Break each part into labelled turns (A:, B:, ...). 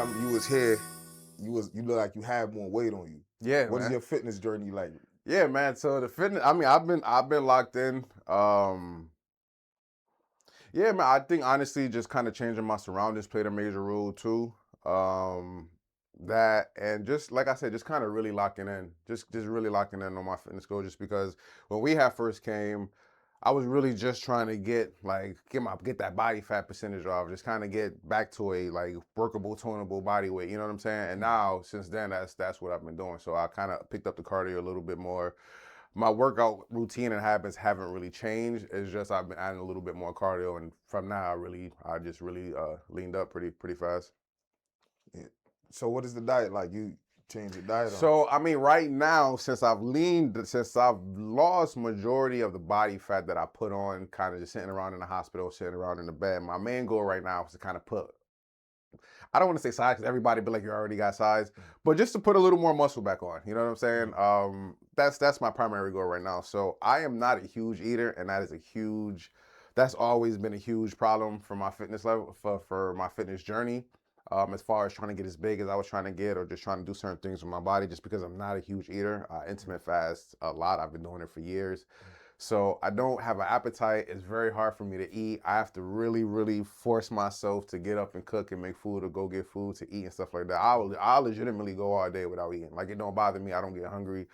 A: time you was here, you look like you had more weight on you.
B: Yeah,
A: What is
B: man.
A: your fitness journey like?
B: Yeah, man. So the fitness, I mean, I've been locked in. Yeah, man. I think honestly, just kind of changing my surroundings played a major role too. Um, that and just like I said, just kind of really locking in, just really locking in on my fitness goal. Just because when we had first came, I was really just trying to get that body fat percentage off, just kind of get back to a like workable, tonable body weight. You know what I'm saying? And now since then, that's what I've been doing. So I kind of picked up the cardio a little bit more. My workout routine and habits haven't really changed. It's just I've been adding a little bit more cardio, and from now I just really leaned up pretty fast.
A: Yeah. So what is the diet like? You change your diet on?
B: So I mean, right now since I've lost majority of the body fat that I put on, kind of just sitting around in the hospital, sitting around in the bed. My main goal right now is to kind of put, I don't want to say size because everybody be like you already got size, but just to put a little more muscle back on. You know what I'm saying? That's my primary goal right now. So I am not a huge eater, and that's always been a huge problem for my fitness level for my fitness journey. As far as trying to get as big as I was trying to get, or just trying to do certain things with my body, just because I'm not a huge eater. Intermittent fast a lot. I've been doing it for years. So I don't have an appetite. It's very hard for me to eat. I have to really, really force myself to get up and cook and make food or go get food to eat and stuff like that. I'll legitimately go all day without eating. Like it don't bother me. I don't get hungry.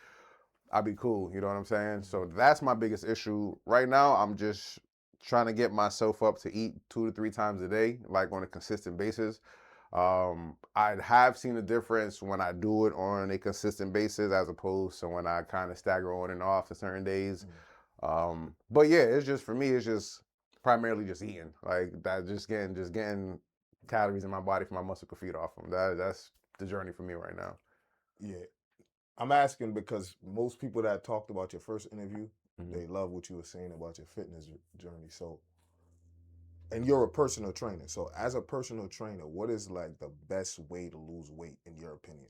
B: I'll be cool. You know what I'm saying? So that's my biggest issue. Right now, I'm just trying to get myself up to eat 2 to 3 times a day, like on a consistent basis. I have seen a difference when I do it on a consistent basis as opposed to when I kind of stagger on and off for certain days. But yeah, it's just for me, it's just primarily just eating. Like that, just getting calories in my body for my muscle to feed off them. That's the journey for me right now.
A: Yeah. I'm asking because most people that talked about your first interview,
B: Mhm.
A: they love what you were saying about your fitness journey. So, and you're a personal trainer. So, as a personal trainer, what is like the best way to lose weight in your opinion?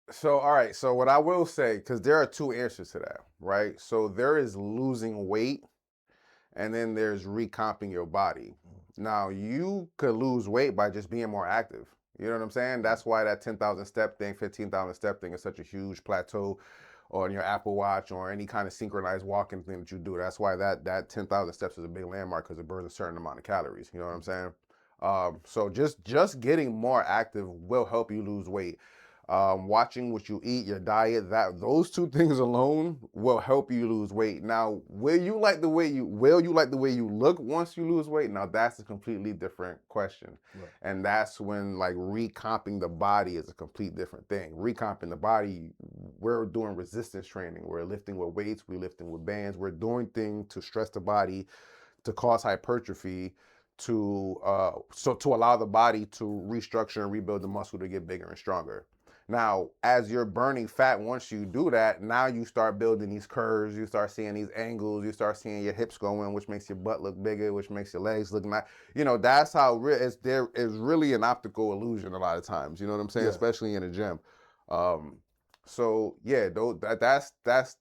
B: So, all right. So, what I will say, because there are two answers to that, right? So, there is losing weight, and then there's recomping your body. Now, you could lose weight by just being more active. You know what I'm saying? That's why that 10,000 step thing, 15,000 step thing is such a huge plateau on your Apple Watch or any kind of synchronized walking thing that you do. That's why that 10,000 steps is a big landmark because it burns a certain amount of calories. You know what I'm saying? So just getting more active will help you lose weight. Watching what you eat, your diet, that those two things alone will help you lose weight. Now, will you like the way you look once you lose weight? Now that's a completely different question.
A: Right.
B: And that's when like recomping the body is a complete different thing. Recomping the body, we're doing resistance training. We're lifting with weights, we're lifting with bands, we're doing things to stress the body, to cause hypertrophy, to allow the body to restructure and rebuild the muscle to get bigger and stronger. Now, as you're burning fat, once you do that, now you start building these curves, you start seeing these angles, you start seeing your hips going, which makes your butt look bigger, which makes your legs look nice. That's how there is really an optical illusion a lot of times. You know what I'm saying?
A: Yeah.
B: Especially in the gym. Um, so yeah, that's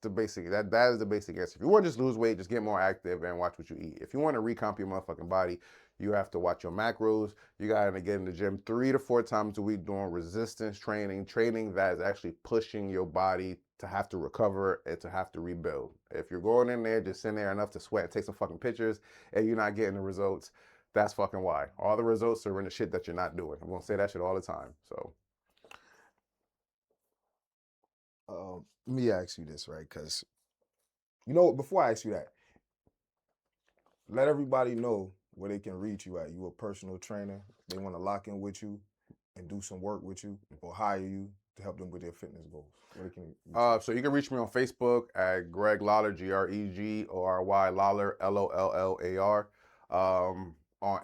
B: the basic that is the basic answer. If you want to just lose weight, just get more active and watch what you eat. If you want to recomp your motherfucking body, you have to watch your macros. You gotta get in the gym 3 to 4 times a week doing resistance training that is actually pushing your body to have to recover and to have to rebuild. If you're going in there just sitting there enough to sweat and take some fucking pictures and you're not getting the results, that's fucking why. All the results are in the shit that you're not doing. I'm gonna say that shit all the time. So
A: Let me ask you this, right? Because before I ask you that, let everybody know where they can reach you at. You a personal trainer. They want to lock in with you and do some work with you or hire you to help them with their fitness goals. Where they can reach you.
B: So you can reach me on Facebook at Greg Lawler, GREGORY Lawler, LOLLAR. On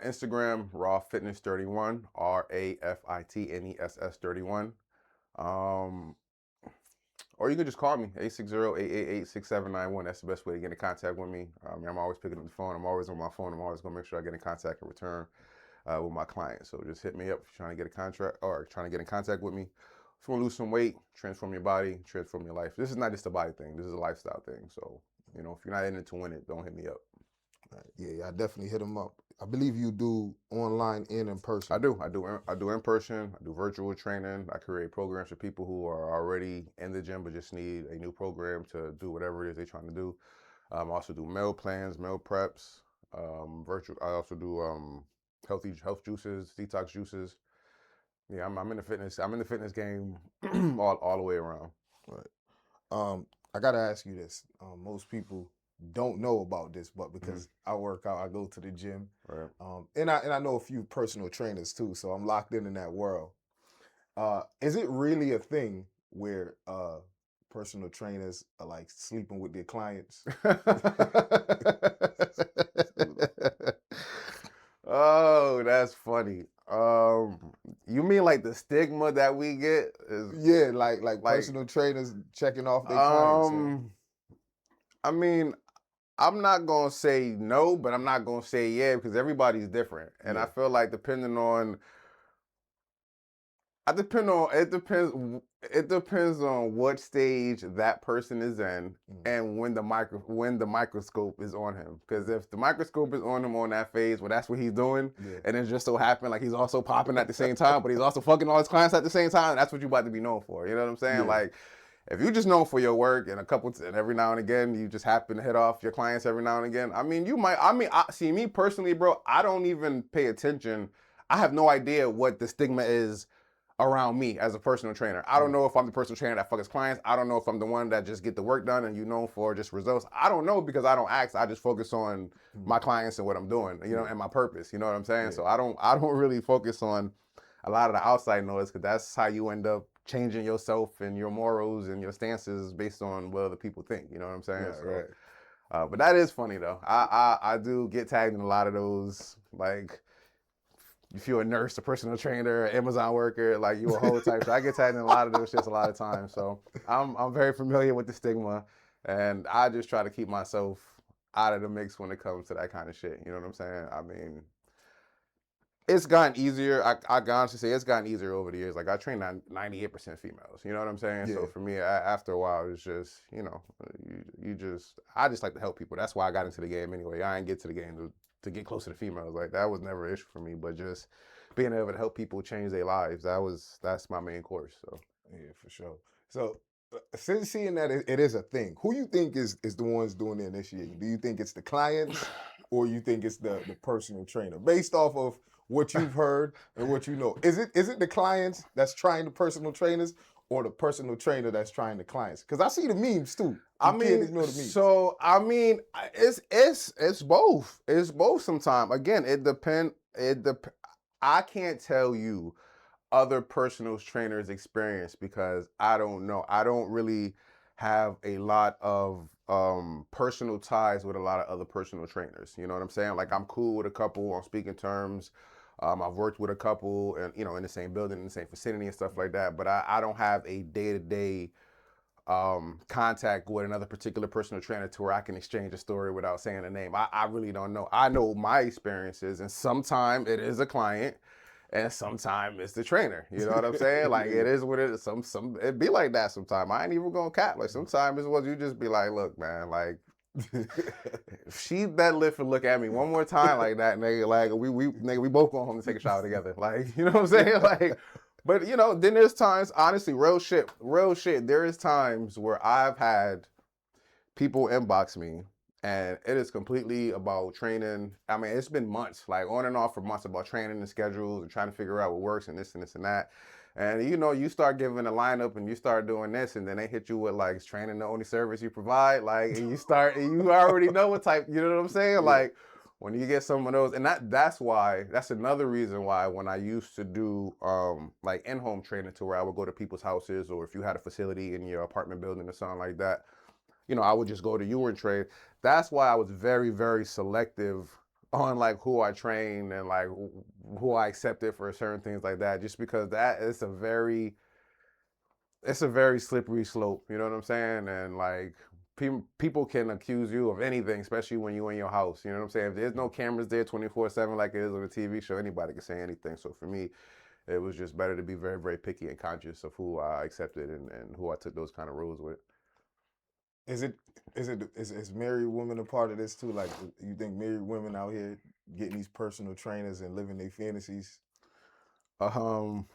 B: Instagram, Raw Fitness 31, RAFITNESS 31. Um, or you can just call me, 860-888-6791. That's the best way to get in contact with me. I'm always picking up the phone. I'm always on my phone. I'm always going to make sure I get in contact and return with my clients. So just hit me up if you're trying to get a contract or trying to get in contact with me. If you want to lose some weight, transform your body, transform your life. This is not just a body thing. This is a lifestyle thing. So, if you're not in it to win it, don't hit me up.
A: Yeah, I definitely hit them up. I believe you do online and in person.
B: I do. I do in person. I do virtual training. I create programs for people who are already in the gym but just need a new program to do whatever it is they're trying to do. I also do meal plans, meal preps. Virtual. I also do health juices, detox juices. Yeah, I'm in the fitness. I'm in the fitness game all the way around.
A: Right. I gotta ask you this. Most people don't know about this, but because I work out, I go to the gym,
B: Right.
A: and I know a few personal trainers too, so I'm locked in that world. Is it really a thing where personal trainers are like sleeping with their clients?
B: Oh, that's funny. You mean like the stigma that we get is
A: Yeah, like
B: like,
A: personal trainers checking off their clients.
B: I mean, I'm not gonna say no, but I'm not gonna say yeah because everybody's different, and I
A: Yeah.
B: feel like depending on I depend on it depends on what stage that person is in
A: Mm.
B: and when the microscope is on him. Because if the microscope is on him on that phase, well, that's what he's doing,
A: Yeah.
B: and it just so happened like he's also popping at the same time, but he's also fucking all his clients at the same time. That's what you about to be known for. You know what I'm saying?
A: Yeah.
B: Like if you just known for your work and and every now and again you just happen to hit off your clients every now and again. I mean, you might. See me personally, bro. I don't even pay attention. I have no idea what the stigma is around me as a personal trainer. I don't
A: Right.
B: know if I'm the personal trainer that fucks clients. I don't know if I'm the one that just get the work done and you know for just results. I don't know because I don't ask. I just focus on
A: Mm.
B: my clients and what I'm doing, you know,
A: Yeah.
B: and my purpose. You know what I'm saying?
A: Yeah.
B: So I don't really focus on a lot of the outside noise because that's how you end up changing yourself and your morals and your stances based on what other people think. You know what I'm saying?
A: Right.
B: So,
A: Right.
B: but that is funny though. I do get tagged in a lot of those like if you're a nurse, a personal trainer, Amazon worker, like you a whole type. So I get tagged in a lot of those shits a lot of times. So I'm very familiar with the stigma, and I just try to keep myself out of the mix when it comes to that kind of shit. You know what I'm saying? I mean, it's gotten easier. I can honestly say it's gotten easier over the years. Like I train 98% females. You know what I'm saying? So
A: Yeah.
B: for me, after a while, it's just I just like to help people. That's why I got into the game anyway. I didn't get to the game to get closer to females. Like that was never an issue for me. But just being able to help people change their lives, that's my main course. So
A: Yeah, for sure. So, since seeing that it is a thing, who you think is the ones doing the initiating? Do you think it's the clients, or you think it's the personal trainer? Based off of what you've heard and what you know, is it the clients that's trying the personal trainers, or the personal trainer that's trying the clients? Because I see the memes too.
B: I
A: You can't
B: mean,
A: ignore the memes.
B: so I mean, it's both. It's both. Sometimes again, it depend. I can't tell you other personal trainers experience because I don't know. I don't really have a lot of personal ties with a lot of other personal trainers. You know what I'm saying? Like I'm cool with a couple on speaking terms. I've worked with a couple and in the same building, in the same vicinity and stuff like that. But I don't have a day-to-day contact with another particular personal trainer to where I can exchange a story without saying a name. I really don't know. I know my experiences, and sometimes it is a client, and sometimes it's the trainer. You know what I'm saying? Like
A: Yeah.
B: it is what it is. It be like that sometimes. I ain't even gonna cap. Like sometimes it's what you just be like, look, man, like if she that lift and look at me one more time like that, nigga, like we both going home to take a shower together. Like, you know what I'm saying? Like, but then there's times, honestly, real shit. There is times where I've had people inbox me and it is completely about training. I mean, it's been months, like on and off for months about training and schedules and trying to figure out what works and this and this and that. And you start giving a lineup and you start doing this, and then they hit you with like, is training the only service you provide? Like, and you already know what type, you know what I'm saying?
A: Yeah.
B: Like, when you get some of those, and that's another reason why when I used to do like in-home training to where I would go to people's houses, or if you had a facility in your apartment building or something like that, I would just go to you and train. That's why I was very, very selective on like who I train and like who I accepted for certain things like that, just because that is it's a very slippery slope. You know what I'm saying? And like people can accuse you of anything, especially when you're in your house. You know what I'm saying? If there's no cameras there 24/7 like it is on a TV show, anybody can say anything. So for me, it was just better to be very, very picky and conscious of who I accepted and who I took those kind of rules with.
A: Is married women a part of this too? Like, you think married women out here getting these personal trainers and living their fantasies?
B: Um,